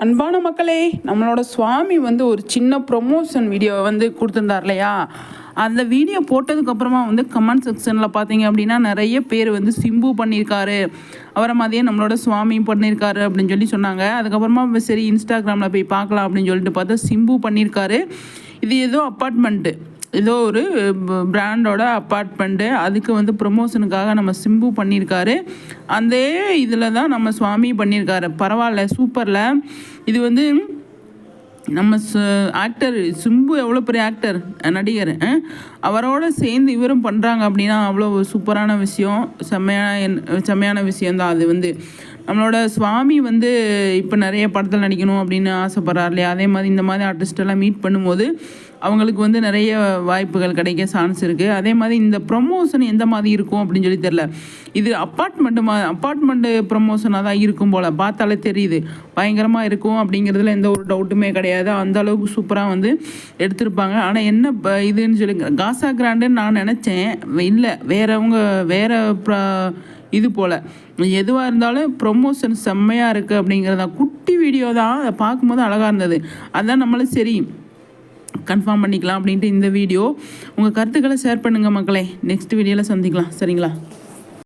அன்பான மக்களே, நம்மளோட சுவாமி வந்து ஒரு சின்ன ப்ரொமோஷன் வீடியோ வந்து கொடுத்துருந்தார் இல்லையா? அந்த வீடியோ போட்டதுக்கப்புறமா வந்து கமெண்ட் செக்ஷனில் பார்த்தீங்க அப்படின்னா நிறைய பேர் வந்து சிம்பு பண்ணியிருக்காரு, அவரை மாதிரியே நம்மளோட சுவாமி பண்ணியிருக்காரு அப்படின்னு சொல்லி சொன்னாங்க. அதுக்கப்புறமா சரி இன்ஸ்டாகிராமில் போய் பார்க்கலாம் அப்படின்னு சொல்லிட்டு பார்த்தா சிம்பு பண்ணியிருக்காரு. இது ஏதோ அப்பார்ட்மெண்ட்டு, ஏதோ ஒரு பிராண்டோட அப்பார்ட்மெண்ட்டு, அதுக்கு வந்து ப்ரொமோஷனுக்காக நம்ம சிம்பு பண்ணியிருக்காரு. அந்த இதில் தான் நம்ம சுவாமி பண்ணியிருக்காரு. பரவாயில்ல, சூப்பரில். இது வந்து நம்ம ஆக்டர் சிம்பு எவ்வளோ பெரிய ஆக்டர், நடிகர், அவரோட சேர்ந்து இவரும் பண்ணுறாங்க அப்படின்னா அவ்வளோ சூப்பரான விஷயம், செம்மையான விஷயந்தான் அது. வந்து நம்மளோட சுவாமி வந்து இப்போ நிறைய படத்தில் நடிக்கணும் அப்படின்னு ஆசைப்பட்றாரு இல்லையா? அதே மாதிரி இந்த மாதிரி ஆர்டிஸ்டெல்லாம் மீட் பண்ணும்போது அவங்களுக்கு வந்து நிறைய வாய்ப்புகள் கிடைக்க சான்ஸ் இருக்குது. அதே மாதிரி இந்த ப்ரொமோஷன் எந்த மாதிரி இருக்கும் அப்படின்னு சொல்லி தெரில. இது அப்பார்ட்மெண்ட்டு ப்ரொமோஷனாக தான் இருக்கும் போல், பார்த்தாலே தெரியுது. பயங்கரமாக இருக்கும் அப்படிங்கிறதுல எந்த ஒரு டவுட்டுமே கிடையாது. அந்த அளவுக்கு சூப்பராக வந்து எடுத்திருப்பாங்க. ஆனால் என்ன இதுன்னு சொல்லி காசா கிராண்டுன்னு நான் நினச்சேன். இல்லை, வேறு இது போல். எதுவாக இருந்தாலும் ப்ரொமோஷன் செம்மையாக இருக்குது அப்படிங்கிறதா. குட்டி வீடியோ தான், அதை பார்க்கும்போது அழகாக இருந்தது. அதுதான் நம்மளும் சரி கன்ஃபார்ம் பண்ணிக்கலாம் அப்படின்ட்டு இந்த வீடியோ. உங்கள் கருத்துக்களை ஷேர் பண்ணுங்கள் மக்களே. நெக்ஸ்ட் வீடியோவில் சந்திக்கலாம், சரிங்களா?